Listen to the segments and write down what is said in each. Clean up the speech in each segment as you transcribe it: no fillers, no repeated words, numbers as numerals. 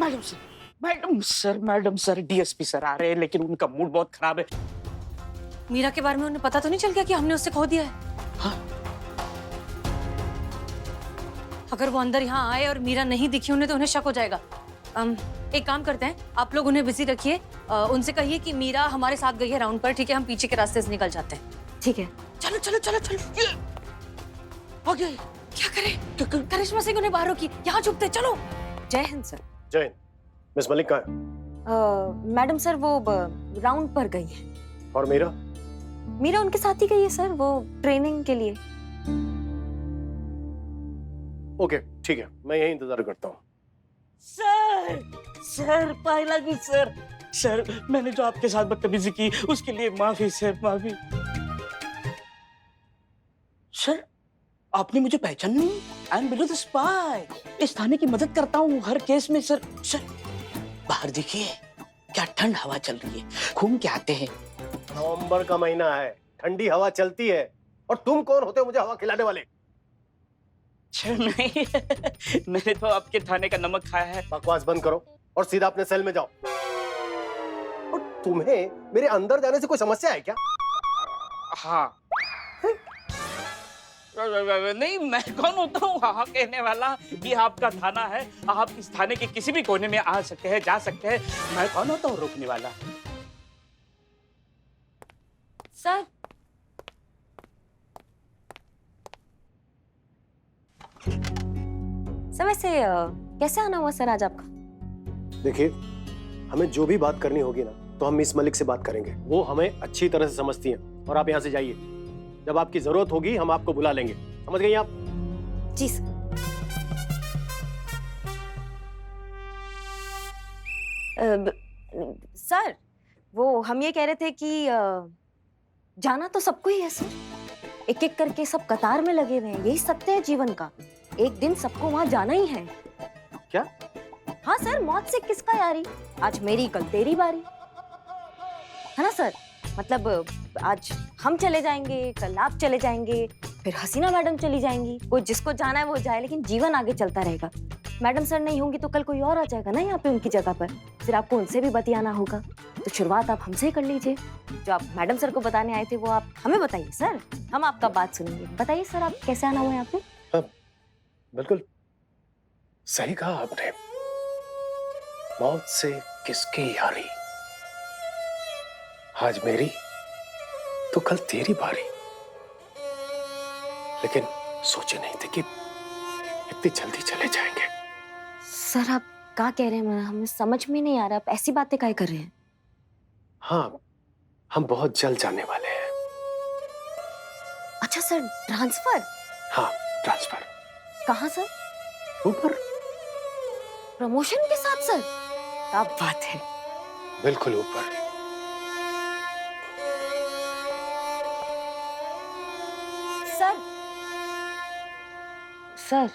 Madam sir, madam sir DSP sir आ रहे हैं, लेकिन उनका मूड बहुत खराब है। मीरा के बारे में उन्हें पता तो नहीं चल गया कि हमने उससे खो दिया है? हाँ। अगर वो अंदर यहाँ आए और मीरा नहीं दिखी उन्हें तो उन्हें शक हो जाएगा। एक काम करते हैं, आप लोग उन्हें बिजी रखिए, उनसे कहिए कि मीरा हमारे साथ गई है राउंड पर, ठीक है? हम पीछे के रास्ते से निकल जाते हैं। ठीक है। चलो चलो चलो चलो, आ गए। क्या करें? करिश्मा सिंह उन्हें बाहर रोकी, यहाँ छुपते, चलो। जय हिंद सर। जय हिंद। मिस मलिक कहाँ है? मैडम सर वो राउंड पर गई है। और मीरा? मीरा उनके साथ ही गई है सर, वो ट्रेनिंग के लिए। ओके ठीक है, मैं यही इंतजार करता हूँ। सर, सर पायला जी सर, मैंने जो आपके साथ बदतमीजी की उसके लिए माफी सर, माफी। सर, आपने मुझे पहचान नहीं? I am below the spy. इस थाने की मदद करता हूँ हर केस में सर। सर, बाहर देखिए क्या ठंड हवा चल रही है, घूम के आते हैं। नवंबर का महीना है, ठंडी हवा चलती है, और तुम कौन होते हो मुझे हवा खिलाने वाले? सर नहीं, मैंने तो आपके थाने का नमक खाया है। बकवास बंद करो और सीधा अपने सेल में जाओ। और तुम्हें मेरे अंदर जाने से कोई समस्या है क्या? हाँ। नहीं, मैं कौन होता हूँ हाँ कहने वाला? ये आपका थाना है, आप इस थाने के किसी भी कोने में आ सकते हैं, जा सकते हैं। मैं कौन होता हूँ रोकने वाला? सर सर वैसे कैसे आना हुआ सर आज आपका? देखिए, हमें जो भी बात करनी होगी ना तो हम मिस मलिक से बात करेंगे, वो हमें अच्छी तरह से समझती हैं। और आप यहाँ से जाइए, जब आपकी जरूरत होगी हम आपको बुला लेंगे, समझ गई आप? जी सर। सर वो हम ये कह रहे थे कि जाना तो सबको ही है सर, एक एक करके सब कतार में लगे हुए हैं, यही सत्य है जीवन का। एक दिन सबको वहां जाना ही है। क्या? हाँ सर, मौत से किसका यारी, आज मेरी कल तेरी बारी, है ना सर? मतलब आज हम चले जाएंगे, कल आप चले जाएंगे, फिर हसीना मैडम चली जाएंगी। कोई जिसको जाना है वो जाए, लेकिन जीवन आगे चलता रहेगा। मैडम सर नहीं होंगी तो कल कोई और आ जाएगा ना यहाँ पे उनकी जगह पर, फिर आपको उनसे भी बतियाना होगा। तो शुरुआत आप हमसे ही कर लीजिए। जो आप मैडम सर को बताने आए थे वो आप हमें बताइए सर, हम आपका बात सुनेंगे। बताइए सर, आप कैसे आना हुआ है यहाँ पे? बिल्कुल सही कहा आपने, मौत से किसकी यारी, आज मेरी तो कल तेरी बारी। लेकिन सोचे नहीं थे कि इतनी जल्दी चले जाएंगे। सर आप क्या कह रहे हैं, हमें समझ में नहीं आ रहा, आप ऐसी बातें काहे कर रहे हैं? हाँ, हम बहुत जल्द जाने वाले हैं। अच्छा सर, ट्रांसफर? हाँ, ट्रांसफर। कहाँ सर? ऊपर। प्रमोशन के साथ सर? क्या बात है। बिल्कुल ऊपर। सर, सर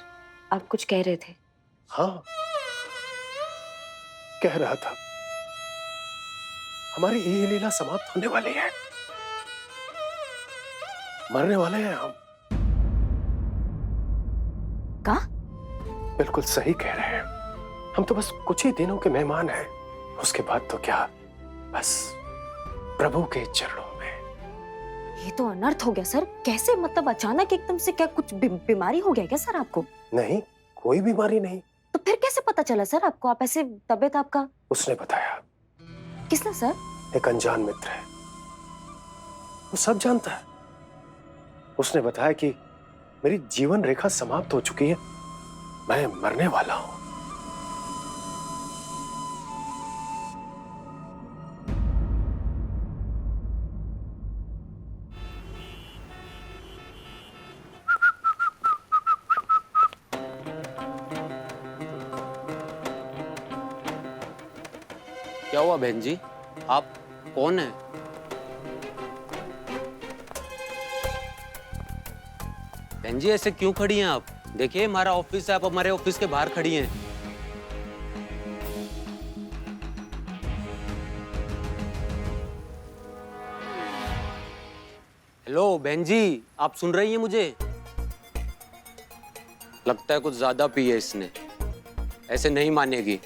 आप कुछ कह रहे थे? हाँ, कह रहा था हमारी ये लीला समाप्त होने वाली है, मरने वाले हैं हम। का? बिल्कुल सही कह रहे हैं, हम तो बस कुछ ही दिनों के मेहमान हैं, उसके बाद तो क्या, बस प्रभु के चरणों में। ये तो अनर्थ हो गया सर। कैसे, मतलब अचानक एकदम से क्या कुछ बीमारी हो गया क्या सर आपको? नहीं, कोई बीमारी नहीं। तो फिर कैसे पता चला सर आपको? आप ऐसे, तबीयत आपका? उसने बताया। किसने सर? एक अनजान मित्र है, वो सब जानता है। उसने बताया कि मेरी जीवन रेखा समाप्त हो चुकी है, मैं मरने वाला हूं। क्या हुआ बहन जी, आप कौन हैं? बहन जी ऐसे क्यों खड़ी हैं आप? देखिए हमारा ऑफिस है, आप हमारे ऑफिस के बाहर खड़ी हैं। हेलो बहन जी, आप सुन रही हैं मुझे? लगता है कुछ ज्यादा पी है इसने, ऐसे नहीं मानेगी।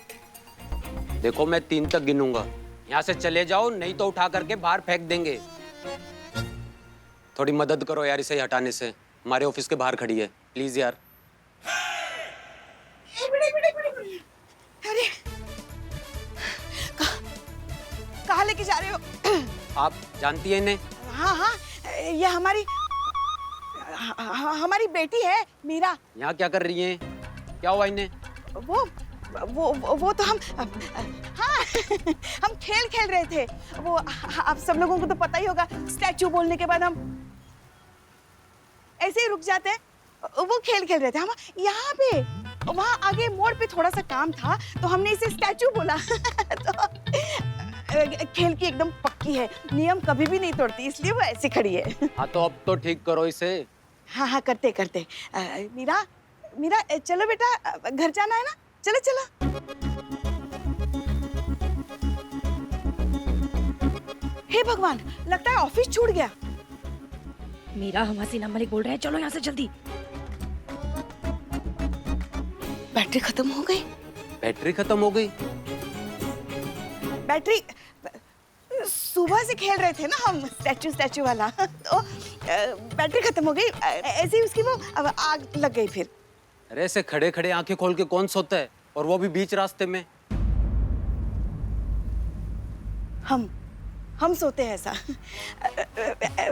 देखो मैं 3 तक गिनूंगा, यहाँ से चले जाओ नहीं तो उठा करके बाहर फेंक देंगे। थोड़ी मदद करो यार इसे हटाने से, हमारे ऑफिस के बाहर खड़ी है, प्लीज यार। अरे कहाँ लेके जा रहे हो? आप जानती है इन्हें? हाँ हाँ, ये हमारी बेटी है मीरा। यहाँ क्या कर रही हैं? क्या हुआ इन्हें? वो तो हम हाँ हम खेल रहे थे। वो आप सब लोगों को तो पता ही होगा, स्टैचू बोलने के बाद हम ऐसे ही रुक जाते हैं। वो खेल रहे थे हम यहाँ पे, वहाँ आगे मोड़ पे थोड़ा सा काम था तो हमने इसे स्टैचू बोला। तो खेल की एकदम पक्की है, नियम कभी भी नहीं तोड़ती, इसलिए वो ऐसे खड़ी है। हाँ तो अब तो ठीक करो इसे। हाँ हाँ करते मीरा चलो बेटा, घर जाना है ना, चलो चलो। हे भगवान, लगता है ऑफिस छूट गया। मीरा, हम हसीना मलिक बोल रहे हैं, चलो यहाँ से जल्दी। बैटरी खत्म हो गई। बैटरी खत्म हो गई? बैटरी सुबह से खेल रहे थे ना हम स्टैचू वाला, तो बैटरी खत्म हो गई। ऐसे ही उसकी वो आग लग गई फिर। अरे ऐसे खड़े खड़े आंखें खोल के कौन सोता है, और वो भी बीच रास्ते में? हम सोते हैं ऐसा।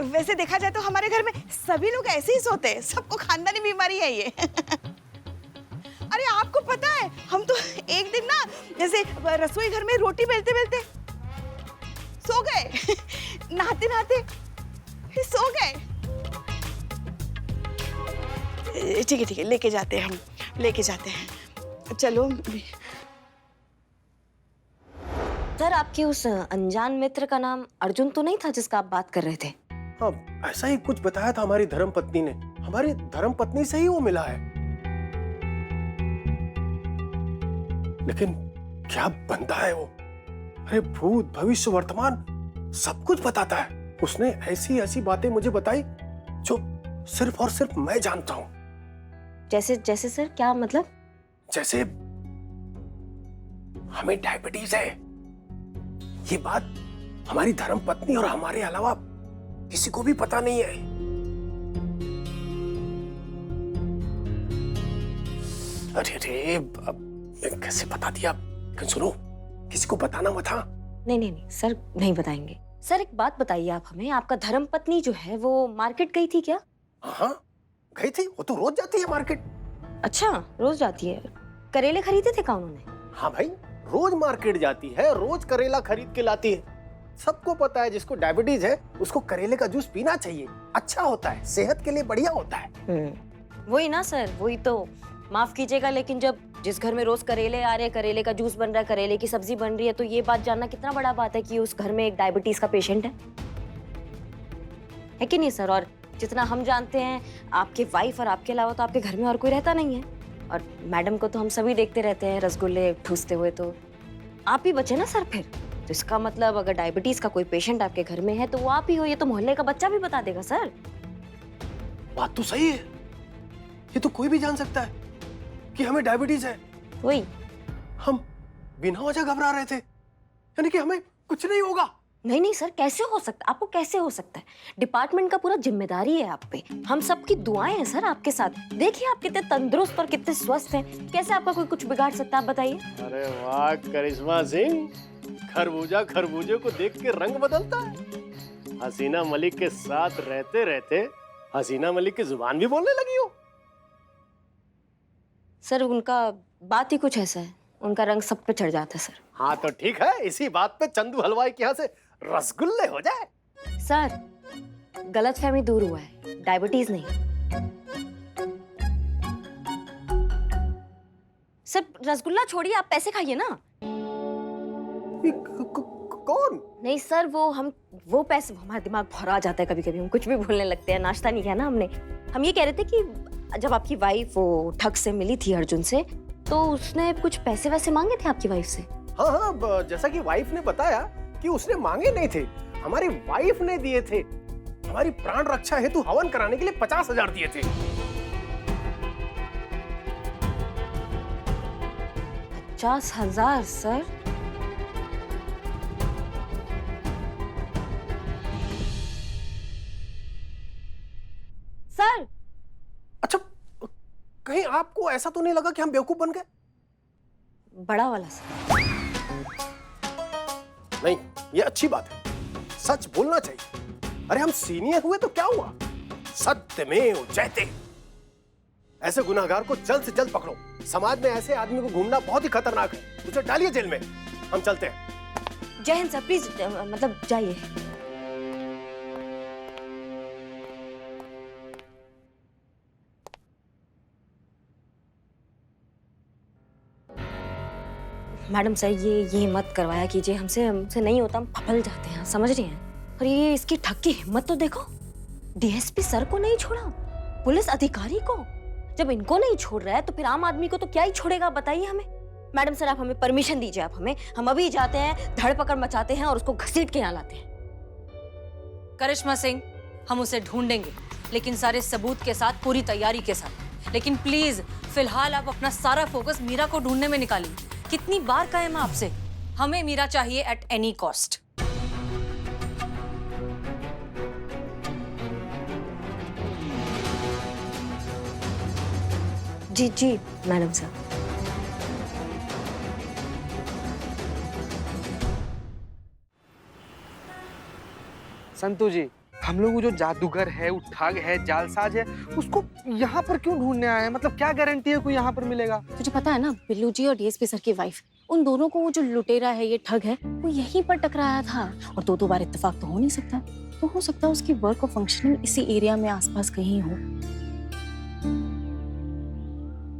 वैसे देखा जाए तो हमारे घर में सभी लोग ऐसे ही सोते हैं, सबको खानदानी बीमारी है ये। अरे आपको पता है, हम तो एक दिन ना जैसे रसोई घर में रोटी बेलते बेलते सो गए। नहाते नहाते सो गए। ठीक है लेके जाते हैं, हम लेके जाते हैं, चलो। सर, आपके उस अनजान मित्र का नाम अर्जुन तो नहीं था जिसका आप बात कर रहे थे? हाँ, ऐसा ही कुछ बताया था हमारी धर्मपत्नी ने। हमारी धर्मपत्नी से ही वो मिला है। लेकिन क्या बनता है वो? अरे भूत भविष्य वर्तमान सब कुछ बताता है। उसने ऐसी ऐसी बातें मुझे बताई जो सिर्फ और सिर्फ मैं जानता हूँ। जैसे सर, क्या मतलब? जैसे हमें डायबिटीज है, ये बात हमारी धर्मपत्नी और हमारे अलावा किसी को भी पता नहीं है। अरे अब कैसे बता दिया? सुनो, किसी को बताना मत। हाँ नहीं सर, नहीं बताएंगे। सर एक बात बताइए आप हमें, आपका धर्मपत्नी जो है वो मार्केट गई थी क्या? हाँ गई थी, वो तो रोज जाती है मार्केट। अच्छा, रोज जाती है। करेले खरीदे थे क्या उन्होंने? हाँ भाई, रोज मार्केट जाती है, रोज करेला खरीद के लाती है। सबको पता है जिसको डायबिटीज है उसको करेले का जूस पीना चाहिए, अच्छा होता है, सेहत के लिए बढ़िया होता है। वही ना सर, वही तो। माफ कीजिएगा लेकिन जब जिस घर में रोज करेले आ रहे हैं, करेले का जूस बन रहा है, करेले की सब्जी बन रही है, तो ये बात जानना कितना बड़ा बात है कि उस घर में एक डायबिटीज का पेशेंट है कि नहीं सर? और जितना हम जानते हैं, आपके वाइफ और आपके अलावा तो आपके घर में और कोई रहता नहीं है। और मैडम को तो हम सभी देखते रहते हैं रसगुल्ले ठूसते हुए, तो आप ही बचे ना सर फिर। तो इसका मतलब अगर डायबिटीज का कोई पेशेंट आपके घर में है तो वो आप ही हो। ये तो मोहल्ले का बच्चा भी बता देगा सर। बात तो सही है, ये तो कोई भी जान सकता है कि हमें डायबिटीज है। वही हम बिना वजह घबरा रहे थे, यानी कि हमें कुछ नहीं होगा। नहीं सर, कैसे हो सकता? आपको कैसे हो सकता है? डिपार्टमेंट का पूरा जिम्मेदारी है आप पे। हम सबकी दुआएं हैं सर आपके साथ। देखिए आप कितने तंदुरुस्त और कितने स्वस्थ हैं। कैसे आपका कोई कुछ बिगाड़ सकता है, आप बताइए। अरे वाह करिश्मा सिंह, खरबूजा खरबूजे को देख के रंग बदलता है। हसीना मलिक के साथ रहते रहते हसीना मलिक की जुबान भी बोलने लगी हो। सर उनका बात ही कुछ ऐसा है, उनका रंग सब पे चढ़ जाता है सर। हाँ तो ठीक है, इसी बात पे चंदू हलवाई के यहाँ से रसगुल्ले हो जाए। सर गलतफहमी दूर हुआ है, डायबिटीज नहीं। सर रसगुल्ला छोड़िए, आप पैसे खाइए ना। कौन? नहीं सर, वो पैसे, हमारा दिमाग भरा जाता है कभी कभी, हम कुछ भी भूलने लगते हैं। नाश्ता नहीं किया ना हमने। हम ये कह रहे थे कि जब आपकी वाइफ वो ठग से मिली थी अर्जुन से, तो उसने कुछ पैसे वैसे मांगे थे आपकी वाइफ से? हाँ, जैसा कि वाइफ ने बताया कि उसने मांगे नहीं थे, हमारी वाइफ ने दिए थे। हमारी प्राण रक्षा हेतु हवन कराने के लिए 50,000 दिए थे। 50,000 सर? आपको ऐसा तो नहीं लगा कि हम बेवकूफ बन गए? बड़ा वाला सर। नहीं, ये अच्छी बात है, सच बोलना चाहिए। अरे हम सीनियर हुए तो क्या हुआ, सत्यमेव जयते। ऐसे गुनाहगार को जल्द से जल्द पकड़ो। समाज में ऐसे आदमी को घूमना बहुत ही खतरनाक है, उसे डालिए जेल में। हम चलते हैं। जय हिंद सर, प्लीज मतलब जाइए। मैडम सर, ये मत करवाया कीजिए हमसे, हमसे नहीं होता, हम फपल जाते हैं, समझ रही हैं? और ये इसकी ठग की हिम्मत तो देखो, डीएसपी सर को नहीं छोड़ा, पुलिस अधिकारी को। जब इनको नहीं छोड़ रहा है तो फिर आम आदमी को तो क्या ही छोड़ेगा, बताइए हमें। मैडम सर, आप हमें परमिशन दीजिए, आप हमें, हम अभी जाते हैं, धड़ पकड़ मचाते हैं और उसको घसीट के यहाँ लाते हैं। करिश्मा सिंह, हम उसे ढूंढेंगे, लेकिन सारे सबूत के साथ, पूरी तैयारी के साथ। लेकिन प्लीज फिलहाल आप अपना सारा फोकस मीरा को ढूंढने में निकालिए। कितनी बार कहे मैं आपसे, हमें मीरा चाहिए एट एनी कॉस्ट। जी जी मैडम सर। संतू जी, हम लोग वो जो जादूगर है, वो ठग है, जालसाज है, उसको यहाँ पर क्यों ढूंढने आए हैं? मतलब क्या गारंटी है कोई यहाँ पर मिलेगा? तुझे पता है ना, बिल्लू जी और डीएसपी सर की वाइफ, उन दोनों को वो जो लुटेरा है, ये ठग है, वो यहीं पर टकराया था। और दो बार इत्तेफाक तो हो नहीं सकता, तो हो सकता है उसकी वर्क और फंक्शनिंग इसी एरिया में आसपास कहीं हो।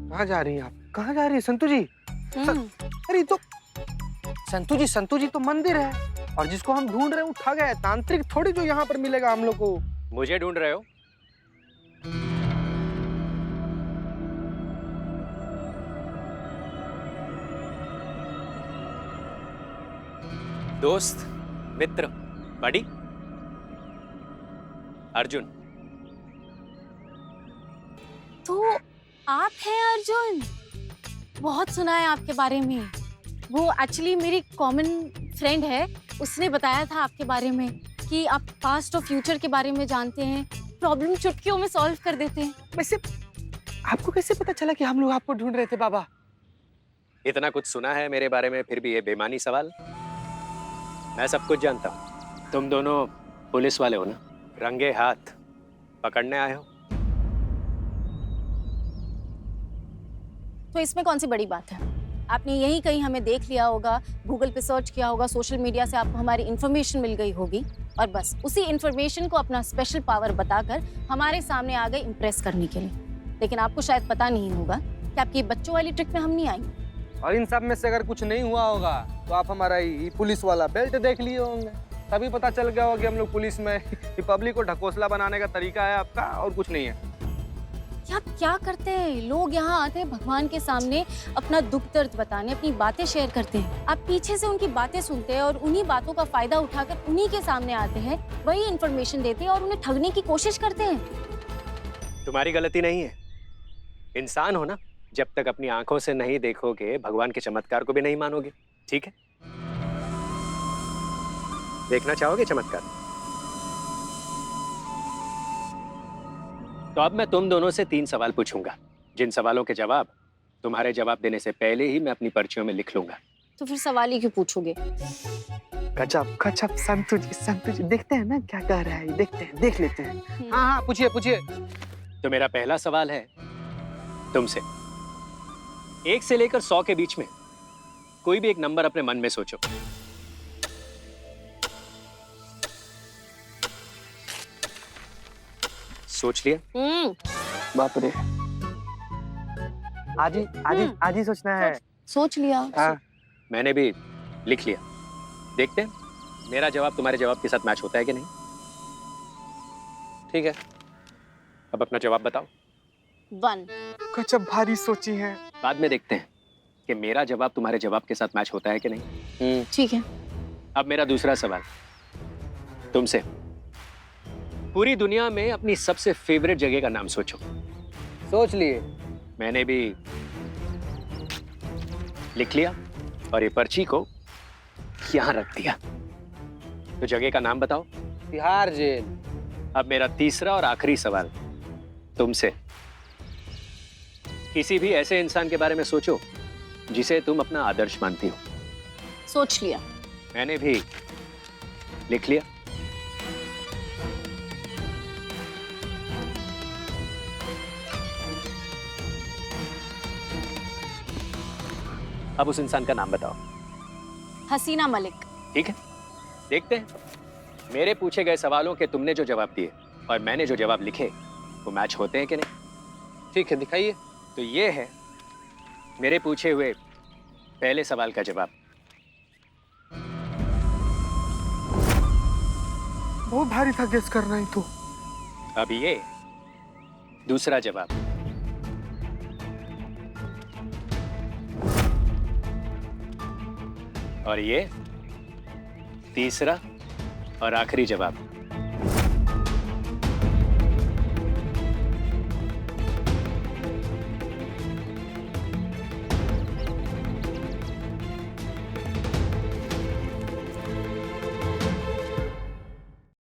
कहाँ जा रही हैं आप? कहाँ जा रही है संतू जी? अरे तो संतू जी तो मंदिर है, और जिसको हम ढूंढ रहे हैं वो ठग है, तांत्रिक थोड़ी जो यहाँ पर मिलेगा हम लोग को। मुझे ढूंढ रहे हो? दोस्त, मित्र, बड़ी, अर्जुन। तो आप हैं अर्जुन? बहुत सुना है आपके बारे में। वो एक्चुअली मेरी कॉमन फ्रेंड है, उसने बताया था आपके बारे में कि आप पास्ट और फ्यूचर के बारे में जानते हैं, प्रॉब्लम चुटकियों में सॉल्व कर देते हैं। वैसे आपको कैसे पता चला कि हम लोग आपको ढूंढ रहे थे बाबा? इतना कुछ सुना है मेरे बारे में, फिर भी ये बेईमानी सवाल? मैं सब कुछ जानता हूँ। तुम दोनों पुलिस वाले हो ना? रंगे हाथ पकड़ने आए हो। तो इसमें कौन सी बड़ी बात है? आपने यहीं कहीं हमें देख लिया होगा, गूगल पे सर्च किया होगा, सोशल मीडिया से आपको हमारी इन्फॉर्मेशन मिल गई होगी, और बस उसी इन्फॉर्मेशन को अपना स्पेशल पावर बताकर हमारे सामने आ गए इम्प्रेस करने के लिए। लेकिन आपको शायद पता नहीं होगा कि आपकी बच्चों वाली ट्रिक में हम नहीं आएंगे। और इन सब में से अगर कुछ नहीं हुआ होगा तो आप हमारा ये पुलिस वाला बेल्ट देख लिए होंगे, तभी पता चल गया होगा कि हम लोग पुलिस में पब्लिक को ढकोसला बनाने का तरीका है आपका, और कुछ नहीं है। आप क्या करते हैं? लोग यहाँ आते हैं भगवान के सामने अपना दुख दर्द बताने, अपनी बातें शेयर करते हैं। आप पीछे से उनकी बातें सुनते हैं और उन्हीं बातों का फायदा उठाकर उन्हीं के सामने आते हैं, वही इन्फॉर्मेशन देते हैं और उन्हें ठगने की कोशिश करते हैं। तुम्हारी गलती नहीं है। इंसान हो ना, जब तक अपनी आंखों से नहीं देखोगे, भगवान के चमत्कार को भी नहीं मानोगे। ठीक है? देखना चाहोगे चमत्कार? तो अब मैं तुम दोनों से 3 सवाल पूछूंगा, जिन सवालों के जवाब तुम्हारे जवाब देने से पहले ही मैं अपनी पर्चियों में लिख लूंगा। तो फिर सवाल ही क्यों पूछोगे? गजब गजब संतू जी, देखते हैं ना क्या कह रहा है, देखते हैं, देख लेते हैं। हाँ, पूछिए पूछिए। तो मेरा पहला सवाल है तुमसे। 1 से लेकर 100 के बीच में कोई भी एक नंबर अपने मन में सोचो। सोच लिया? बाप रे, आज ही सोचना है। सोच लिया। हाँ, मैंने भी लिख लिया। देखते हैं मेरा जवाब तुम्हारे जवाब के साथ मैच होता है कि नहीं। ठीक है, अब अपना जवाब बताओ। 1। गजब भारी सोची है। बाद में देखते हैं कि मेरा जवाब तुम्हारे जवाब के साथ मैच होता है कि नहीं। ठीक है। अब मेरा दूसरा सवाल तुमसे। पूरी दुनिया में अपनी सबसे फेवरेट जगह का नाम सोचो। सोच लिए? मैंने भी लिख लिया और ये पर्ची को यहां रख दिया। तो जगह का नाम बताओ। तिहाड़ जेल। अब मेरा तीसरा और आखिरी सवाल तुमसे। किसी भी ऐसे इंसान के बारे में सोचो जिसे तुम अपना आदर्श मानती हो। सोच लिया। मैंने भी लिख लिया। अब उस इंसान का नाम बताओ। हसीना मलिक। ठीक है, देखते हैं मेरे पूछे गए सवालों के तुमने जो जवाब दिए और मैंने जो जवाब लिखे वो मैच होते हैं कि नहीं। ठीक है, दिखाइए। तो ये है मेरे पूछे हुए पहले सवाल का जवाब। बहुत भारी था गेस करना ही तो। अब ये दूसरा जवाब। और ये तीसरा और आखिरी जवाब।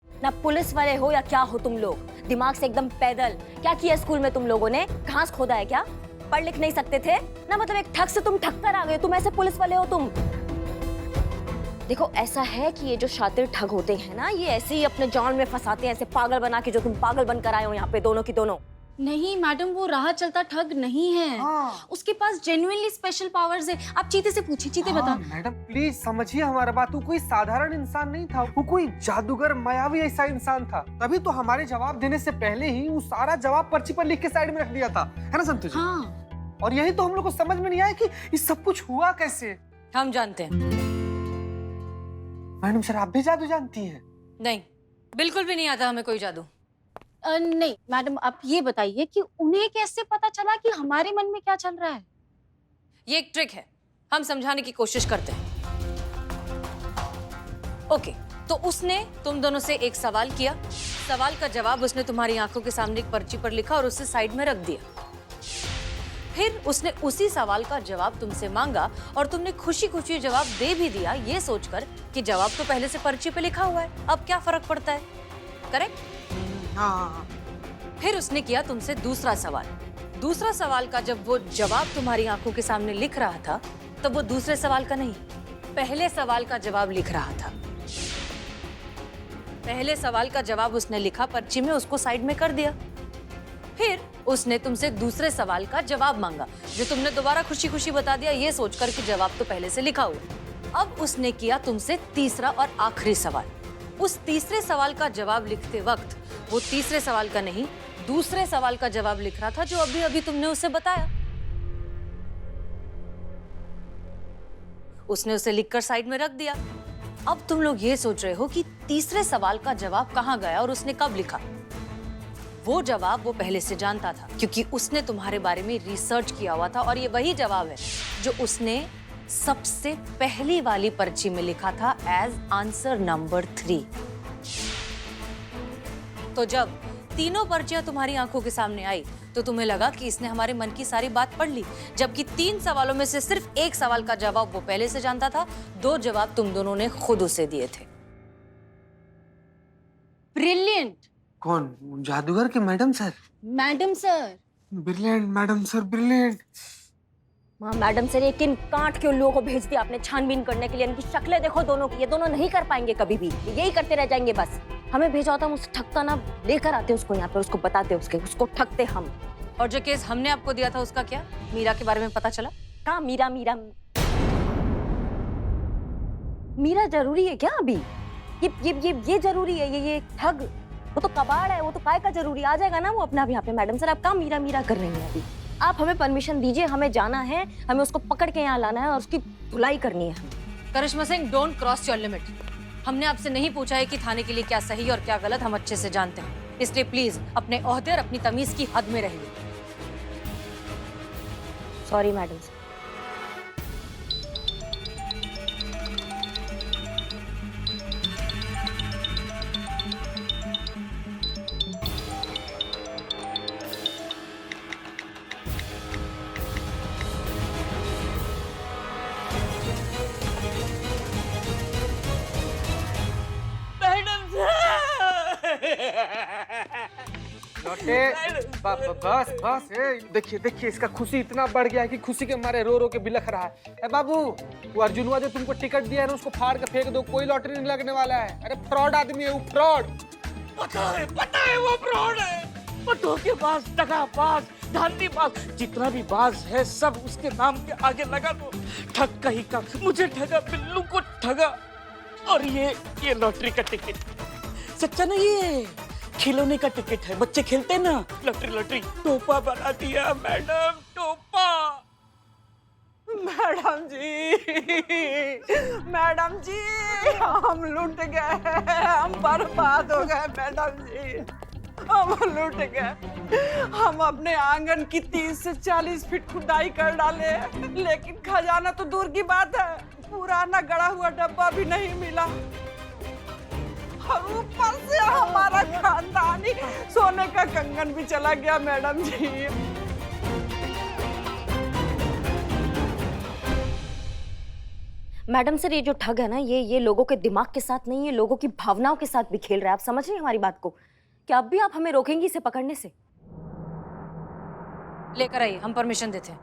ना पुलिस वाले हो या क्या हो तुम लोग, दिमाग से एकदम पैदल। क्या किया स्कूल में तुम लोगों ने? घास खोदा है क्या? पढ़ लिख नहीं सकते थे ना? मतलब एक ठग से तुम ठग कर आ गए, तुम ऐसे पुलिस वाले हो तुम? देखो ऐसा है कि ये जो शातिर ठग होते हैं ना, ये ऐसे ही अपने जाल में फंसाते हैं, ऐसे पागल बना के, जो तुम पागल बनकर आए हो यहाँ पे दोनों की दोनों। नहीं मैडम, वो राह चलता ठग नहीं है। उसके पास जेन्युइनली स्पेशल पावर्स है। आप चीते से पूछिए, चीते बता। मैडम प्लीज समझिए हमारा बात। वो कोई साधारण इंसान नहीं था, वो कोई जादूगर मायावी ऐसा इंसान था। तभी तो हमारे जवाब देने से पहले ही वो सारा जवाब पर्ची पर लिख के साइड में रख दिया था, है ना संतोष जी? हाँ। और यही तो हम लोग को समझ में नहीं आया कि ये सब कुछ हुआ कैसे। हम जानते हैं। मैडम सर, आप भी जादू जानती हैं? नहीं, बिल्कुल भी नहीं आता हमें कोई जादू। नहीं मैडम, आप ये बताइए कि उन्हें कैसे पता चला कि हमारे मन में क्या चल रहा है? ये एक ट्रिक है, हम समझाने की कोशिश करते हैं। ओके, तो उसने तुम दोनों से एक सवाल किया, सवाल का जवाब उसने तुम्हारी आंखों के सामने एक पर्ची पर लिखा और उसे साइड में रख दिया। फिर उसने उसी सवाल का जवाब तुमसे मांगा और तुमने खुशी खुशी जवाब दे भी दिया, ये सोचकर कि जवाब तो पहले से पर्ची पे लिखा हुआ है, अब क्या फर्क पड़ता है। करेक्ट? हाँ। फिर उसने किया तुमसे दूसरा सवाल। दूसरा सवाल का जब वो जवाब तुम्हारी आंखों के सामने लिख रहा था, तब वो दूसरे सवाल का नहीं, पहले सवाल का जवाब लिख रहा था। पहले सवाल का जवाब उसने लिखा पर्ची में, उसको साइड में कर दिया। फिर उसने तुमसे दूसरे सवाल का जवाब मांगा, जो तुमने दोबारा खुशी खुशी बता दिया, ये सोचकर कि जवाब तो पहले से लिखा हुआ। अब उसने किया तुमसे तीसरा और आखिरी सवाल। उस तीसरे सवाल का जवाब लिखते वक्त वो तीसरे सवाल का नहीं, दूसरे सवाल का जवाब लिख रहा था, जो अभी अभी तुमने उसे बताया। उसने उसे लिखकर साइड में रख दिया। अब तुम लोग ये सोच रहे हो कि तीसरे सवाल का जवाब कहाँ गया और उसने कब लिखा। वो जवाब वो पहले से जानता था, क्योंकि उसने तुम्हारे बारे में रिसर्च किया हुआ था और ये वही जवाब है जो उसने सबसे पहली वाली पर्ची में लिखा था एज आंसर नंबर 3। तो जब तीनों पर्चियां तुम्हारी आंखों के सामने आई तो तुम्हें लगा कि इसने हमारे मन की सारी बात पढ़ ली, जबकि 3 सवालों में से सिर्फ एक सवाल का जवाब वो पहले से जानता था, 2 जवाब तुम दोनों ने खुद उसे दिए थे। ब्रिलियंट। कौन? जादूगर के madam sir? Madam sir. Brilliant madam sir, brilliant. हाँ मैडम सर, ये किन कांट के उन लोगों को भेज दिया आपने छानबीन करने के लिए? इनकी शक्लें देखो दोनों की, ये दोनों नहीं कर पाएंगे कभी भी, यही करते रह जाएंगे बस। हमें भेजा होता, हम उस ठग का ना लेकर आते उसको यहाँ पे, उसको बताते उसको ठगते हम। और जो केस हमने आपको दिया था उसका क्या? मीरा के बारे में पता चला? हाँ मीरा, मीरा मीरा जरूरी है क्या अभी? ये जरूरी है? ये ठग, वो तो कबाड़ है, वो तो काय का जरूरी, आ जाएगा ना वो अपना यहाँ पे। मैडम सर, आप काम मीरा मीरा कर रही हैं अभी। आप हमें परमिशन दीजिए, हमें जाना है, हमें उसको पकड़ के यहाँ लाना है और उसकी धुलाई करनी है। Karishma Singh, don't cross your limit. हमने आपसे नहीं पूछा है कि थाने के लिए क्या सही और क्या गलत, हम अच्छे से जानते हैं, इसलिए प्लीज अपने ओहदे और अपनी तमीज की हद में रहिए। Sorry madam sir. लौटे। बस बस देखिए देखिए इसका खुशी इतना बढ़ गया है कि खुशी के मारे रो रो के बिलख रहा है। ए बाबू, वो अर्जुनवा जो तुमको टिकट दिया है ना उसको फाड़ के फेंक दो, कोई लॉटरी नहीं लगने वाला है। अरे फ्रॉड आदमी है वो, फ्रॉड। पता है वो फ्रॉड है। वो धोखेबाज, दगाबाज, धांधलीबाज, जितना भी बाज है सब उसके नाम के आगे लगा दो। ठग कहीं का, मुझे ठगा, बिल्लू को ठगा। और ये लॉटरी का टिकट सच्चा नहीं है, खिलौने का टिकट है। बच्चे खेलते हैं ना लॉटरी, टोपा बना दिया मैडम, टोपा। मैडम जी हम लूट गए, हम बर्बाद हो गए मैडम जी, हम लूट गए। हम अपने आंगन की 30 से 40 फीट खुदाई कर डाले, लेकिन खजाना तो दूर की बात है, पुराना गड़ा हुआ डब्बा भी नहीं मिला। और ऊपर से हमारा खानदानी सोने का कंगन भी चला गया मैडम जी। मैडम सर, ये जो ठग है ना, ये लोगों के दिमाग के साथ नहीं, ये लोगों की भावनाओं के साथ भी खेल रहा है। आप समझ रहे हैं हमारी बात को? क्या अब भी आप हमें रोकेंगी इसे पकड़ने से? लेकर आइए, हम परमिशन देते हैं।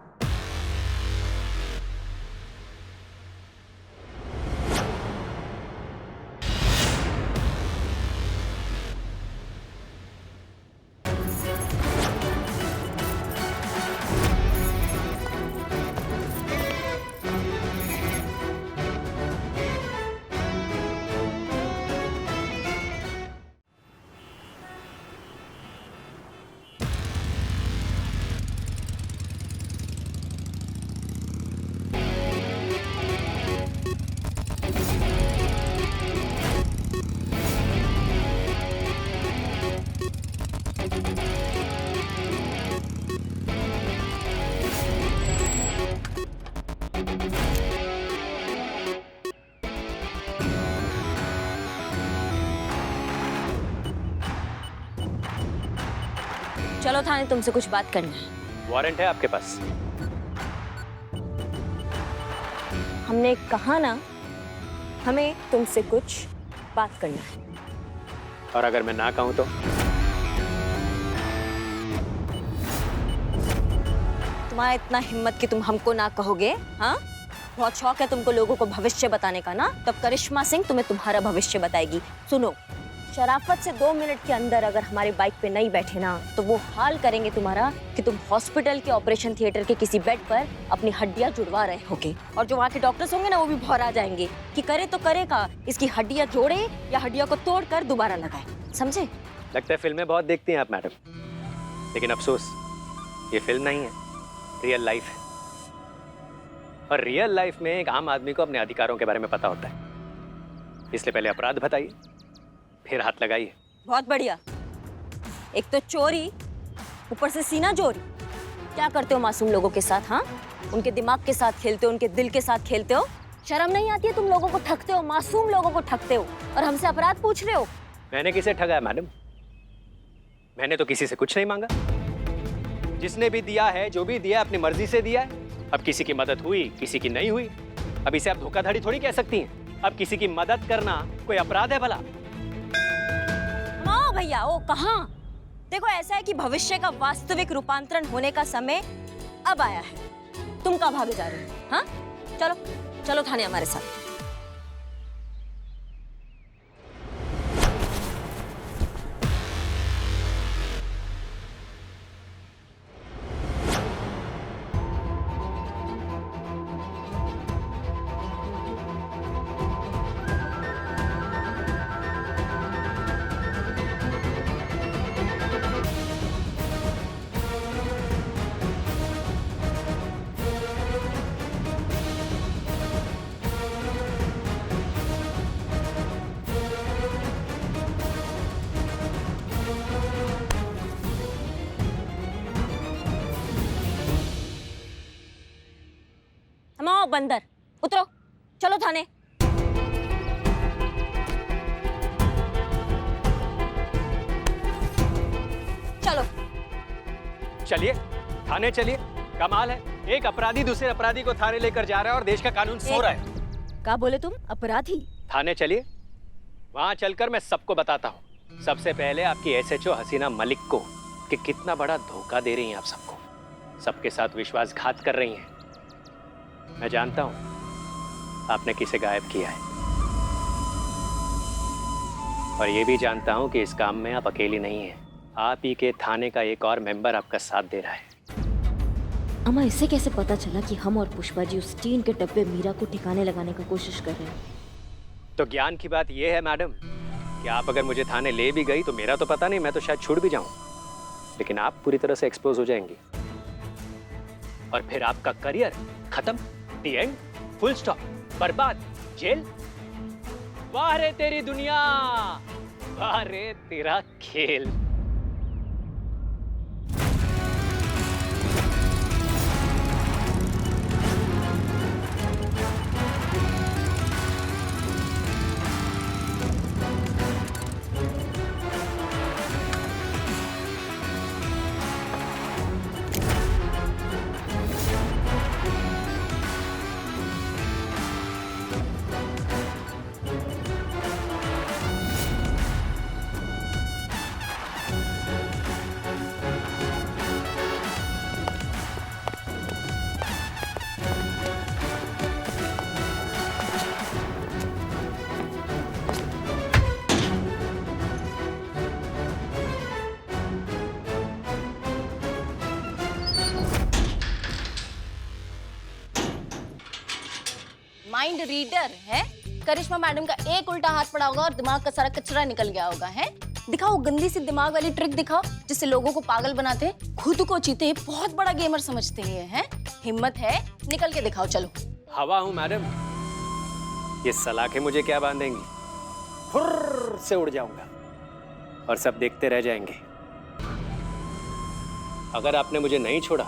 चलो थाने, तुमसे कुछ बात करना है। वारंट है आपके पास? हमने कहा ना, हमें तुमसे कुछ बात करना है। और अगर मैं ना कहूं तो? तुम्हारा इतना हिम्मत कि तुम हमको ना कहोगे? हाँ, बहुत शौक है तुमको लोगों को भविष्य बताने का ना? तब करिश्मा सिंह तुम्हें तुम्हारा भविष्य बताएगी। सुनो, शराफत से 2 मिनट के अंदर अगर हमारे बाइक पे नहीं बैठे ना, तो वो हाल करेंगे तुम्हारा कि तुम हॉस्पिटल के ऑपरेशन थिएटर के किसी बेड पर अपनी हड्डियां जुड़वा रहे होगे। और जो वहाँ के डॉक्टर्स होंगे ना, वो भी भौरा जाएंगे कि करे तो करेगा, इसकी हड्डियां जोड़े या हड्डियों को तोड़कर दोबारा लगाए। समझे? लगता है फिल्में बहुत देखती हैं आप मैडम, लेकिन अफसोस ये फिल्म नहीं है, रियल लाइफ है। और रियल लाइफ में एक आम आदमी को अपने अधिकारों के बारे में पता होता है। इसलिए पहले अपराध बताइए, फिर हाथ लगाइए। बहुत बढ़िया। एक तो चोरी, ऊपर से सीना चोरी। क्या करते हो मासूम लोगों के साथ? हाँ, उनके दिमाग के साथ खेलते हो, उनके दिल के साथ खेलते हो। शर्म नहीं आती है? तुम लोगों को ठगते हो, मासूम लोगों को ठगते हो, और हमसे अपराध पूछ रहे हो। मैंने किसे ठगा है मैडम? मैंने तो किसी से कुछ नहीं मांगा। जिसने भी दिया है, जो भी दिया, अपनी मर्जी से दिया है। अब किसी की मदद हुई, किसी की नहीं हुई, अब इसे आप धोखाधड़ी थोड़ी कह सकती हैं। अब किसी की मदद करना कोई अपराध है भला? हाँ भैया, ओ कहाँ? देखो, ऐसा है कि भविष्य का वास्तविक रूपांतरण होने का समय अब आया है। तुम कहाँ भागे जा रहे हो? हाँ, चलो चलो थाने हमारे साथ। थमाओ बंदर, उतरो, चलो थाने। चलो चलिए, थाने चलिए। कमाल है, एक अपराधी दूसरे अपराधी को थाने लेकर जा रहा है और देश का कानून सो रहा है। क्या बोले तुम? अपराधी? थाने चलिए, वहां चलकर मैं सबको बताता हूँ। सबसे पहले आपकी एसएचओ हसीना मलिक को कि कितना बड़ा धोखा दे रही हैं आप सबको, सबके साथ विश्वासघात कर रही हैं। मैं जानता हूं आपने किसे गायब किया है, और ये भी जानता हूं कि इस काम में आप अकेली नहीं हैं। आप ही के थाने का एक और मेंबर आपका साथ दे रहा है। अम्मा, इससे कैसे पता चला कि हम और पुष्पा जी उस टीन के डब्बे मीरा को ठिकाने लगाने का कोशिश कर रहे हैं? तो ज्ञान की बात यह है मैडम कि आप अगर मुझे थाने ले भी गई तो मेरा तो पता नहीं, मैं तो शायद छूट भी जाऊं, लेकिन आप पूरी तरह से एक्सपोज हो जाएंगी और फिर आपका करियर खत्म, दी एंड, फुल स्टॉप, बर्बाद, जेल। वाह रे तेरी दुनिया, वाह रे तेरा खेल। माइंड रीडर है। करिश्मा मैडम का एक उल्टा हाथ पड़ा होगा और दिमाग का सारा कचरा निकल गया होगा। है, दिखाओ गंदी सी दिमाग वाली ट्रिक दिखाओ जिससे लोगों को पागल बनाते हैं, खुद को चीते बहुत बड़ा गेमर समझते हैं। हिम्मत है, निकल के दिखाओ। चलो। हवा हूं मैडम, ये सलाखें मुझे क्या बांधेंगी, फुर्र से उड़ जाऊंगा और सब देखते रह जाएंगे। अगर आपने मुझे नहीं छोड़ा,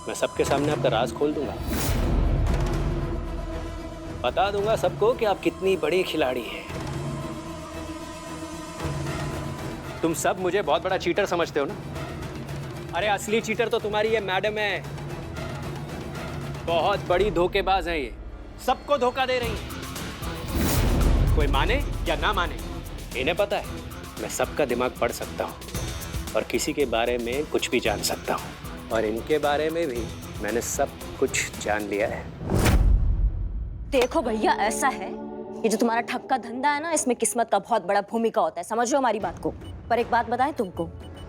मैं सबके सामने आपका राज खोल दूंगा, बता दूंगा सबको कि आप कितनी बड़ी खिलाड़ी हैं। तुम सब मुझे बहुत बड़ा चीटर समझते हो ना? अरे असली चीटर तो तुम्हारी ये मैडम है, बहुत बड़ी धोखेबाज है ये, सबको धोखा दे रही है। कोई माने या ना माने, इन्हें पता है मैं सबका दिमाग पढ़ सकता हूँ और किसी के बारे में कुछ भी जान सकता हूँ, और इनके बारे में भी मैंने सब कुछ जान लिया है। देखो भैया, ऐसा है, ये जो तुम्हारा ठग का धंधा है ना, इसमें किस्मत का बहुत बड़ा भूमिका होता है। समझ रहे हो हमारी बात को? पर एक बात बताएं तुमको,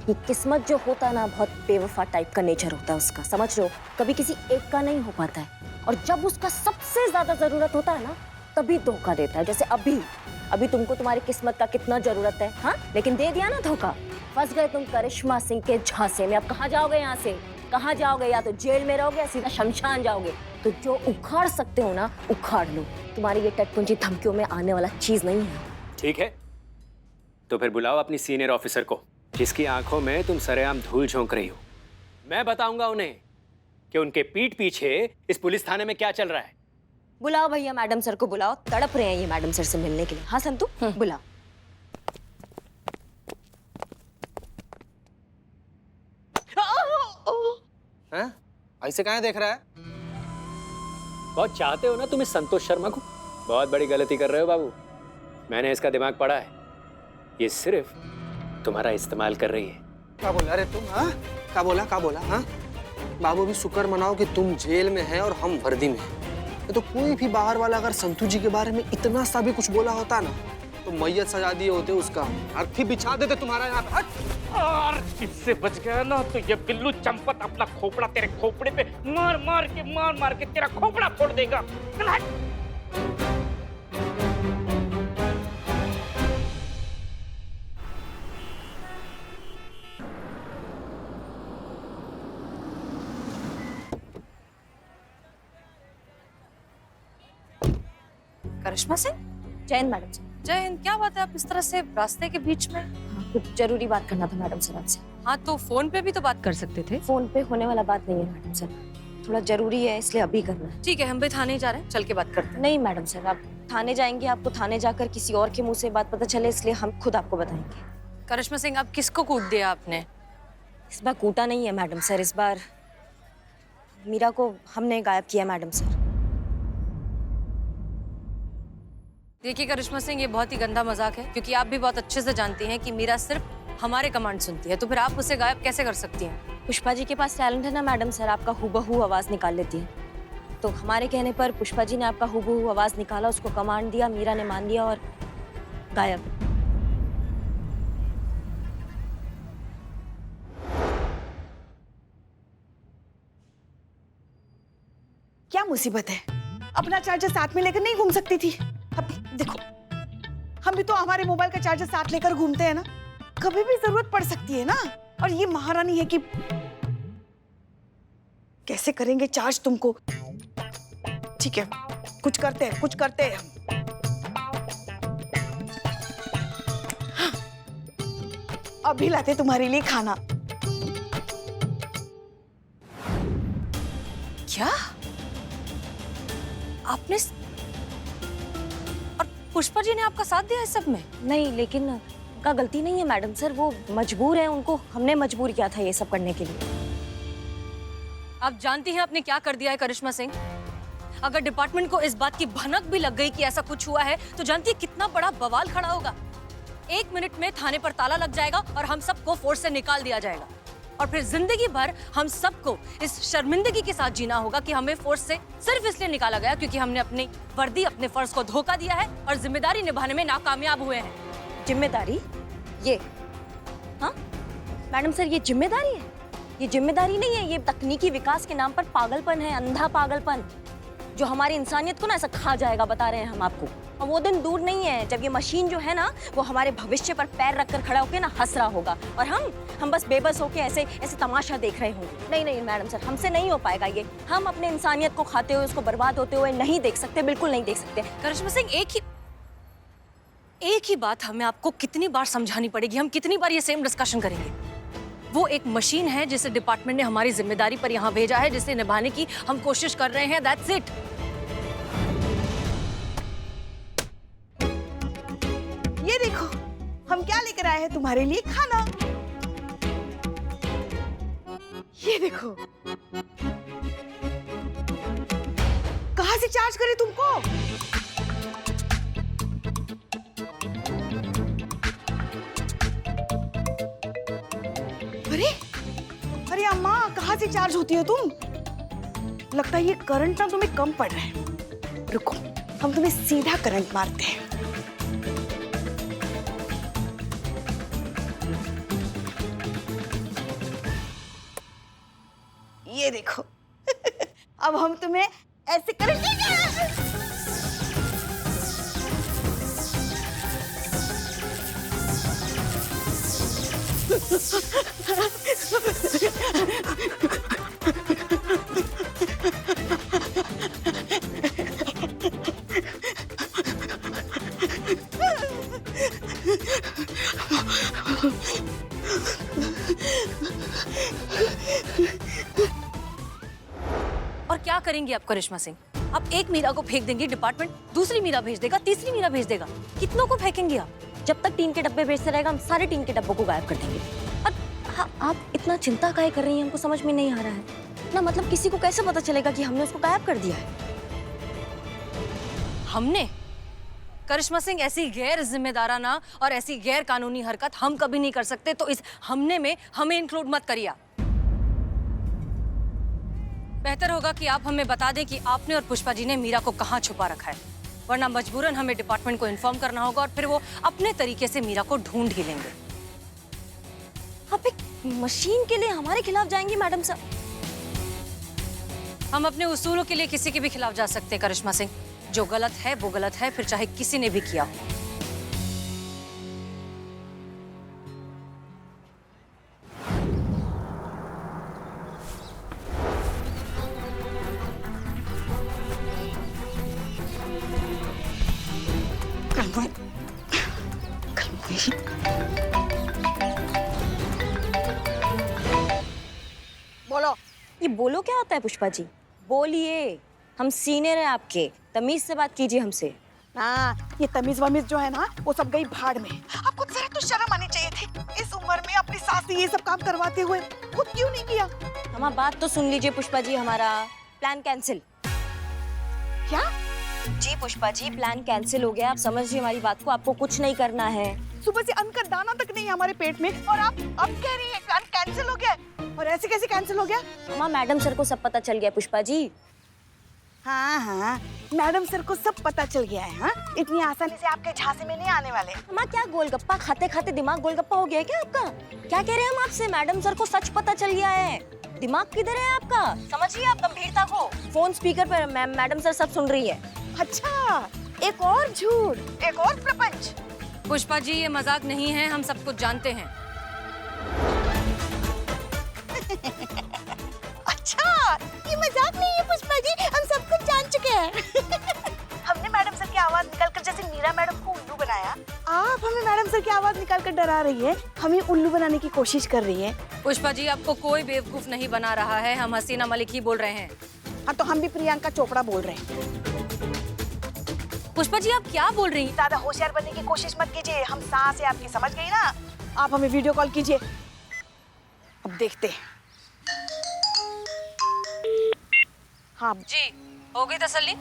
ये किस्मत जो होता है ना, बहुत बेवफा टाइप का नेचर होता है उसका। समझ रहे हो? कभी किसी एक का नहीं हो पाता है, और जब उसका सबसे ज्यादा जरूरत होता है ना, तभी धोखा देता है। जैसे अभी तुमको तुम्हारी किस्मत का कितना जरूरत है, हाँ, लेकिन दे दिया ना धोखा। फंस गए तुम करिश्मा सिंह के झांसे में। अब कहाँ जाओगे यहाँ से? कहाँ जाओगे? या तो जेल में रहोगे या सीधा शमशान जाओगे। तो जो उखाड़ सकते हो ना, उखाड़ लो। तुम्हारी ये टटपुंजी धमकियों में आने वाला चीज नहीं है। ठीक है, तो फिर बुलाओ अपनी सीनियर ऑफिसर को, जिसकी आंखों में तुम सरेआम धूल झोंक रही हो। मैं बताऊंगा उन्हें कि उनके पीठ पीछे इस पुलिस थाने में क्या चल रहा है। बुलाओ भैया, मैडम सर को बुलाओ, तड़प रहे हैं ये मैडम सर से मिलने के लिए। हाँ संतू, बुलाओ। हैं? ऐसे कहाँ देख रहा है? बहुत चाहते हो ना तुम इस संतोष शर्मा को? बहुत बड़ी गलती कर रहे हो बाबू। मैंने इसका दिमाग पढ़ा है, ये सिर्फ तुम्हारा इस्तेमाल कर रही है। क्या बोला रे तुम? हाँ, क्या बोला? हाँ, बाबू भी शुक्र मनाओ कि तुम जेल में हैं और हम वर्दी में हैं। तो कोई भी बाहर वाला अगर संतू जी के बारे में इतना सा भी कुछ बोला होता ना, तो मैयत सजा दिए होते उसका, अर्थी बिछा देते तुम्हारा यहाँ पे। और इससे बच गया ना तो ये बिल्लू चंपत अपना खोपड़ा तेरे खोपड़े पे मार मार के तेरा खोपड़ा फोड़ देगा। करिश्मा सिंह, जय हिंद मैडम सर। जय हिंद। क्या बात है, आप इस तरह से रास्ते के बीच में? हाँ, कुछ जरूरी बात करना था मैडम सर आपसे। हाँ, तो फोन पे भी तो बात कर सकते थे। फोन पे होने वाला बात नहीं है मैडम सर, थोड़ा जरूरी है इसलिए अभी करना है। ठीक है, हम भी थाने जा रहे हैं, चल के बात करते हैं। नहीं मैडम सर, आप थाने जाएंगे, आपको थाने जाकर किसी और के मुंह से बात पता चले, इसलिए हम खुद आपको बताएंगे। करिश्मा सिंह, अब किसको कूट दिया आपने? इस बार कूटा नहीं है मैडम सर, इस बार मीरा को हमने गायब किया मैडम सर। देखिए करिश्मा सिंह, ये बहुत ही गंदा मजाक है, क्योंकि आप भी बहुत अच्छे से जानती हैं कि मीरा सिर्फ हमारे कमांड सुनती है, तो फिर आप उसे गायब कैसे कर सकती हैं? पुष्पा जी के पास टैलेंट है ना मैडम सर, आपका हूबहू आवाज निकाल लेती है। तो हमारे कहने पर पुष्पा जी ने आपका हूबहू आवाज निकाला, उसको कमांड दिया, मीरा ने मान लिया और गायब। क्या मुसीबत है? अपना चार्जर साथ में लेकर नहीं घूम सकती थी? अब देखो, हम भी तो हमारे मोबाइल का चार्जर साथ लेकर घूमते हैं ना, कभी भी जरूरत पड़ सकती है ना। और ये महारानी है कि कैसे करेंगे चार्ज तुमको? ठीक है, कुछ करते हैं, कुछ करते हैं। हाँ, अभी लाते तुम्हारे लिए खाना। क्या आपने और पुष्पा जी ने आपका साथ दिया इस सब में? नहीं, लेकिन उनका गलती नहीं है मैडम सर, वो मजबूर है, उनको हमने मजबूर किया था ये सब करने के लिए। आप जानती हैं आपने क्या कर दिया है करिश्मा सिंह? अगर डिपार्टमेंट को इस बात की भनक भी लग गई कि ऐसा कुछ हुआ है, तो जानती है कितना बड़ा बवाल खड़ा होगा। 1 मिनट में थाने पर ताला लग जाएगा और हम सबको फोर्स से निकाल दिया जाएगा। और फिर जिंदगी भर हम सबको इस शर्मिंदगी के साथ जीना होगा कि हमें फोर्स से सिर्फ इसलिए निकाला गया क्योंकि हमने अपनी वर्दी, अपने फर्ज को धोखा दिया है और जिम्मेदारी निभाने में नाकामयाब हुए हैं। जिम्मेदारी? ये हाँ मैडम सर, ये जिम्मेदारी है? ये जिम्मेदारी नहीं है, ये तकनीकी विकास के नाम पर पागलपन है, अंधा पागलपन, जो हमारी इंसानियत को ना ऐसा खा जाएगा, बता रहे हैं हम आपको। और वो दिन दूर नहीं है जब ये मशीन जो है ना, वो हमारे भविष्य पर पैर रखकर खड़ा होकर ना हंस रहा होगा और हम बस बेबस होके ऐसे ऐसे तमाशा देख रहे होंगे। नहीं नहीं मैडम सर, हमसे नहीं हो पाएगा ये। हम अपने इंसानियत को खाते हुए, उसको बर्बाद होते हुए नहीं देख सकते, बिल्कुल नहीं देख सकते। करिश्मा सिंह, एक ही बात हमें आपको कितनी बार समझानी पड़ेगी? हम कितनी बार ये सेम डिस्कशन करेंगे? वो एक मशीन है जिसे डिपार्टमेंट ने हमारी जिम्मेदारी पर यहाँ भेजा है, जिसे निभाने की हम कोशिश कर रहे हैं। That's it. ये देखो, हम क्या लेकर आए हैं तुम्हारे लिए? खाना। ये देखो, कहां से चार्ज करे तुमको? अरे अरे अम्मा, कहां से चार्ज होती हो तुम? लगता है ये करंट ना तुम्हें कम पड़ रहा है। रुको, हम तुम्हें सीधा करंट मारते हैं। ये देखो अब हम तुम्हें ऐसे करेंगे। और क्या करेंगी आप करिश्मा सिंह? आप एक मीरा को फेंक देंगी, डिपार्टमेंट दूसरी मीरा भेज देगा, तीसरी मीरा भेज देगा। कितनों को फेंकेंगे आप? जब तक टीन के डब्बे भेजते रहेगा, हम सारे टीन के डब्बों को गायब कर देंगे। और आप इतना चिंता काहे कर रही हैं? हमको समझ में नहीं आ रहा है ना। मतलब किसी को कैसे पता चलेगा कि हमने उसको गायब कर दिया है? हमने? करिश्मा सिंह, ऐसी गैर जिम्मेदाराना और ऐसी गैर कानूनी हरकत हम कभी नहीं कर सकते, तो इस हमने में हमें इंक्लूड मत करिए आप। बेहतर होगा कि आप हमें बता दें कि आपने और पुष्पा जी ने मीरा को कहाँ छुपा रखा है, वरना मजबूरन हमें डिपार्टमेंट को इन्फॉर्म करना होगा और फिर वो अपने तरीके से मीरा को ढूंढ ही लेंगे। आप एक मशीन के लिए हमारे खिलाफ जाएंगी मैडम साहब? हम अपने उसूलों के लिए किसी के भी खिलाफ जा सकते हैं करिश्मा सिंह। जो गलत है वो गलत है, फिर चाहे किसी ने भी किया हो। बोलो। ये बोलो क्या होता है पुष्पा जी? बोलिए, हम सीनियर हैं आपके, तमीज से बात कीजिए हमसे। हाँ, ये तमीज वमीज जो है ना, वो सब गई भाड़ में। आपको जरा तो शर्म आनी चाहिए थी। इस उम्र में अपनी सास से ये सब काम करवाते हुए खुद क्यों नहीं किया? हमारी बात तो सुन लीजिए पुष्पा जी, हमारा प्लान कैंसिल। क्या? जी पुष्पा जी, प्लान कैंसिल हो गया। आप समझिए हमारी बात को, आपको कुछ नहीं करना है। सुबह से अन्न का दाना तक नहीं है हमारे पेट में, और आप अब कह रही है अन्न कैंसिल हो गया? और ऐसे कैसे कैंसिल हो गया? माँ मैडम सर को सब पता चल गया पुष्पा जी। हाँ हाँ, मैडम सर को सब पता चल गया है। हाँ, इतनी आसानी से आपके झांसे में नहीं आने वाले। माँ क्या गोलगप्पा खाते खाते दिमाग गोलगप्पा हो गया है क्या आपका? क्या कह रहे हैं हम आपसे? मैडम सर को सच पता चल गया है। दिमाग किधर है आपका? समझिए आप गंभीरता को। फोन स्पीकर पर मैडम सर सब सुन रही है। अच्छा, एक और झूठ, एक और प्रपंच। पुष्पा जी ये मजाक नहीं है, हम सब कुछ जानते हैं। अच्छा, ये मजाक नहीं है पुष्पा जी, हम सब कुछ जान चुके हैं। हमने मैडम सर की आवाज निकालकर जैसे मीरा मैडम को उल्लू बनाया, आप हमें मैडम सर की आवाज निकालकर डरा रही है, हमें उल्लू बनाने की कोशिश कर रही है। पुष्पा जी आपको कोई बेवकूफ नहीं बना रहा है, हम हसीना मलिक ही बोल रहे हैं। हाँ तो हम भी प्रियंका चोपड़ा बोल रहे हैं। पुष्पा जी आप क्या बोल रही हैं? ज्यादा होशियार बनने की कोशिश मत कीजिए, हम सांस है आपकी, समझ गई ना? आप हमें वीडियो कॉल कीजिए, अब देखते हैं। हाँ जी हो गई तसल्ली?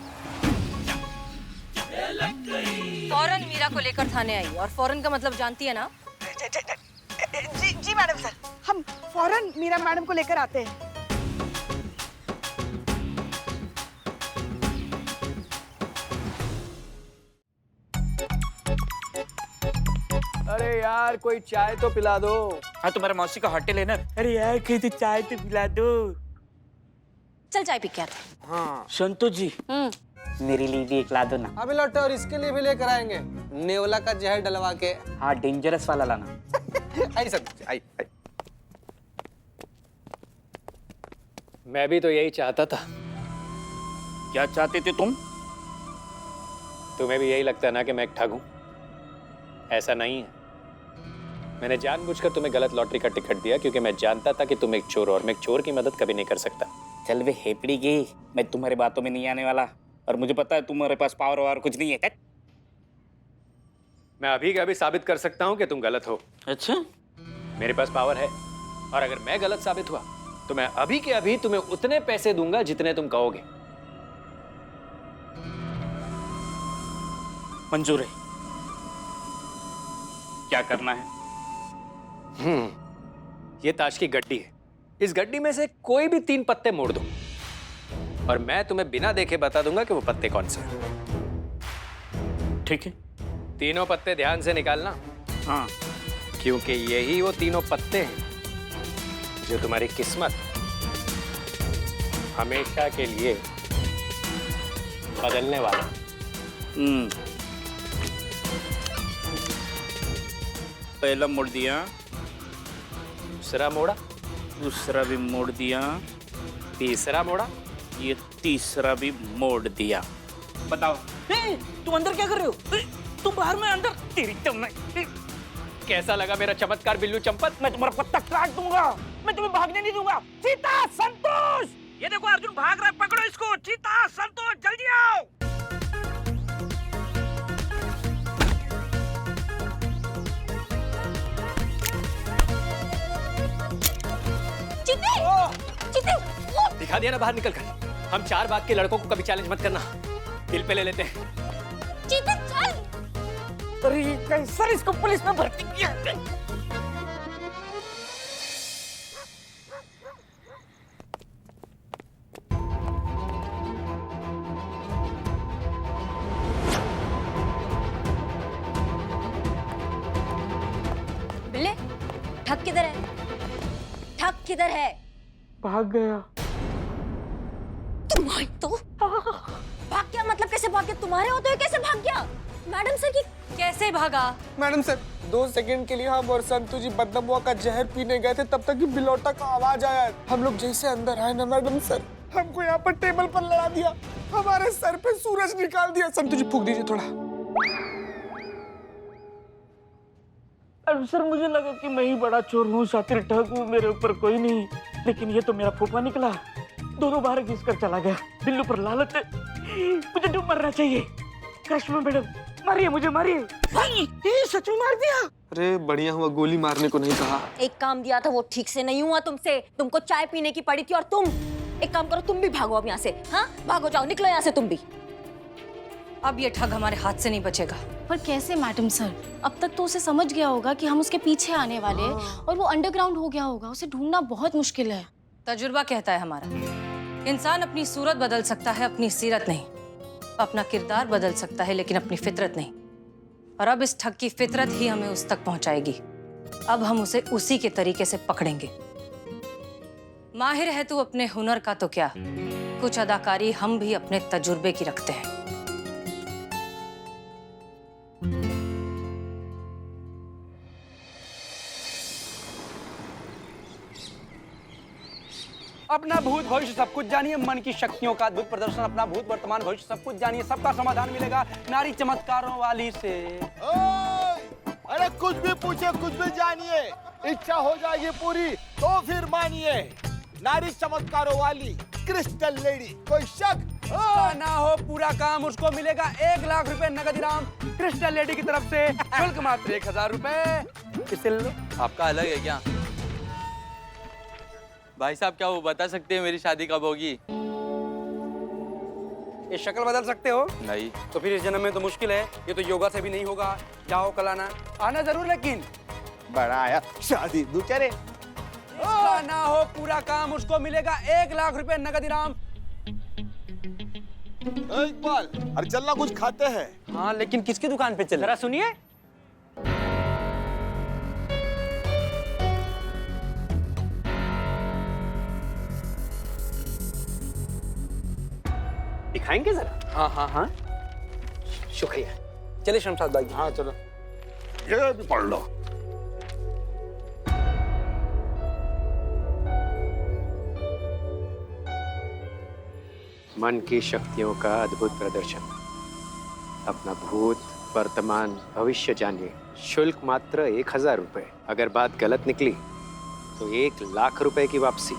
फौरन मीरा को लेकर थाने आई, और फौरन का मतलब जानती है ना? जी मैडम सर, हम फौरन मीरा मैडम को लेकर आते हैं। अरे यार कोई चाय तो पिला दो। हाँ तुम्हारे मौसी का होटल है ना। अरे यार कोई तो चाय तो पिला दो। चल चाय पी के आते। हाँ संतोष जी मेरे लिए भी एक ला दो ना। अभी लौटे और इसके लिए भी लेकर आएंगे नेवला का जहर डलवा के। हाँ डेंजरस वाला लाना। आई सब आई। मैं भी तो यही चाहता था। क्या चाहते थे तुम? तुम्हें भी यही लगता है ना कि मैं एक ठग हूं? ऐसा नहीं है। मैंने जानबूझकर तुम्हें गलत लॉटरी का टिकट दिया क्योंकि मैं जानता था कि तुम एक चोर हो और मैं एक चोर की मदद कभी नहीं कर सकता। चल वे हेपड़ी की, मैं तुम्हारे बातों में नहीं आने वाला, और मुझे पता है तुम्हारे पास पावर वावर कुछ नहीं है। मैं अभी का अभी साबित कर सकता हूं कि तुम गलत हो। अच्छा मेरे पास पावर है, और अगर मैं गलत साबित हुआ तो मैं अभी के अभी तुम्हें उतने पैसे दूंगा जितने तुम कहोगे। मंजूर है। क्या करना है? ये ताश की गड्डी है, इस गड्डी में से कोई भी 3 पत्ते मोड़ दो और मैं तुम्हें बिना देखे बता दूंगा कि वो पत्ते कौन से हैं। ठीक है। तीनों पत्ते ध्यान से निकालना। हाँ क्योंकि यही वो तीनों पत्ते हैं जो तुम्हारी किस्मत हमेशा के लिए बदलने वाला। पहला मोड़ दिया, दूसरा मोड़ा, दूसरा भी मोड़ दिया, तीसरा मोड़ा, ये तीसरा भी मोड़ दिया। बताओ तुम अंदर क्या कर रहे हो? तुम बाहर में अंदर। तेरी तो मैं कैसा लगा मेरा चमत्कार बिल्लू चंपत? मैं तुम्हारा पत्ता काट दूंगा, मैं तुम्हें भागने नहीं दूंगा। चीता संतोष, ये देखो अर्जुन भाग रहा है, पकड़ो इसको। चीता संतोष जल्दी आओ। दिखा दिया ना बाहर निकल कर। हम 4 बाग के लड़कों को कभी चैलेंज मत करना, दिल पे ले लेते हैं। अरे कैसा इसको पुलिस में भर्ती किया? बिल्ले ठग किधर है? ठग किधर है? भाग गया। तुम्हारी तो भाग गया मतलब कैसे भाग गया? तुम्हारे होते हुए कैसे भाग गया? मैडम सर की कैसे भागा? मैडम सर 2 सेकंड के लिए हम और संतू जी बदनबुआ का जहर पीने गए थे, तब तक कि बिलौटा का आवाज आया। हम लोग जैसे अंदर आए ना मैडम सर, हमको यहाँ पर टेबल पर लड़ा दिया, हमारे सर पे सूरज निकाल दिया। संतू जी फूंक दीजिए थोड़ा। अब सर मुझे लगा कि मैं ही बड़ा चोर हूँ, शातिर ठग हूँ, मेरे ऊपर कोई नहीं, लेकिन ये तो मेरा फूफा निकला। दोनों बार घिस कर चला गया। बिल्लू पर लालच है, मुझे डूब मरना चाहिए। कृष्ण मैडम मारिए, मुझे मारिए। ये सच में मार दिया। अरे बढ़िया हुआ गोली मारने को नहीं कहा। एक काम दिया था वो ठीक से नहीं हुआ तुमसे। तुमको चाय पीने की पड़ी थी और तुम एक काम करो, तुम भी भागो अब यहाँ से। हाँ भागो, जाओ, निकलो यहाँ से तुम भी। अब ये ठग हमारे हाथ से नहीं बचेगा। पर कैसे मैडम सर? अब तक तो उसे समझ गया होगा कि हम उसके पीछे आने वाले हैं और वो अंडरग्राउंड हो गया होगा। उसे ढूंढना बहुत मुश्किल है। तजुर्बा कहता है हमारा, इंसान अपनी सूरत बदल सकता है, अपनी सीरत नहीं। अपना किरदार बदल सकता है, लेकिन अपनी फितरत नहीं। और अब इस ठग की फितरत ही हमें उस तक पहुंचाएगी। अब हम उसे उसी के तरीके से पकड़ेंगे। माहिर है तू अपने हुनर का तो क्या, कुछ अदाकारी हम भी अपने तजुर्बे की रखते हैं। अपना भूत भविष्य सब कुछ जानिए, मन की शक्तियों का अद्भुत प्रदर्शन। अपना भूत वर्तमान भविष्य सब कुछ जानिए, सबका समाधान मिलेगा नारी चमत्कारों वाली से। अरे कुछ भी पूछे, कुछ भी जानिए, इच्छा हो जाएगी पूरी तो फिर मानिए। नारी चमत्कारों वाली क्रिस्टल लेडी, कोई शक ना हो पूरा काम उसको मिलेगा 1 लाख रुपए नगद इनाम क्रिस्टल लेडी की तरफ से। शुल्क मात्र 1000 रुपए। इससे ले लो। आपका अलग है क्या? भाई साहब क्या वो बता सकते हैं मेरी शादी कब होगी? ये शक्ल बदल सकते हो? नहीं। तो फिर इस जन्म में तो मुश्किल है। ये तो योगा से भी नहीं होगा। जाओ कल आना जरूर, लेकिन बड़ा आया शादी दू क्या रे? ना हो पूरा काम उसको मिलेगा 1 लाख रुपए नगद इनाम। इकबाल, अरे चलना कुछ खाते हैं। हाँ, लेकिन किसकी दुकान पे चले? जरा सुनिए। दिखाएंगे जरा? हाँ हाँ हाँ, शुक्रिया। चलिए शमशाद भाई। हाँ चलो, ये भी पढ़ लो। मन की शक्तियों का अद्भुत प्रदर्शन। अपना भूत वर्तमान भविष्य जानिए। शुल्क मात्र 1000 रुपए। अगर बात गलत निकली तो 1 लाख रुपए की वापसी।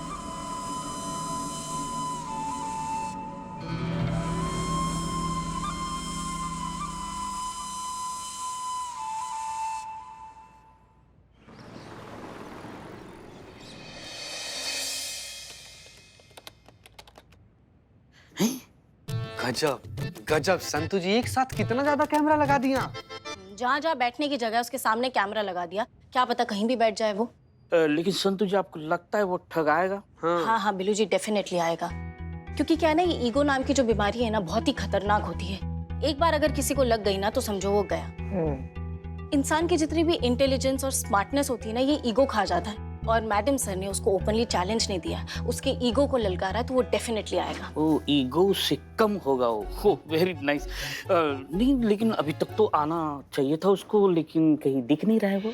गजब गजब, संतु जी एक साथ कितना ज्यादा कैमरा लगा दिया। जहाँ जहाँ बैठने की जगह उसके सामने कैमरा लगा दिया। क्या पता कहीं भी बैठ जाए वो। लेकिन संतु जी आपको लगता है वो ठग आएगा? हाँ हाँ बिल्लू जी, डेफिनेटली आएगा। क्योंकि क्या है ना, ये ईगो नाम की जो बीमारी है ना, बहुत ही खतरनाक होती है। एक बार अगर किसी को लग गई ना तो समझो वो गया। इंसान की जितनी भी इंटेलिजेंस और स्मार्टनेस होती है ना, ये ईगो खा जाता है। और मैडम सर ने उसको ओपनली चैलेंज नहीं दिया, उसके ईगो को ललकारा, तो वो डेफिनेटली आएगा। ओ ईगो से कम होगा वो। Very nice. नहीं लेकिन अभी तक तो आना चाहिए था उसको, लेकिन कहीं दिख नहीं रहा है वो।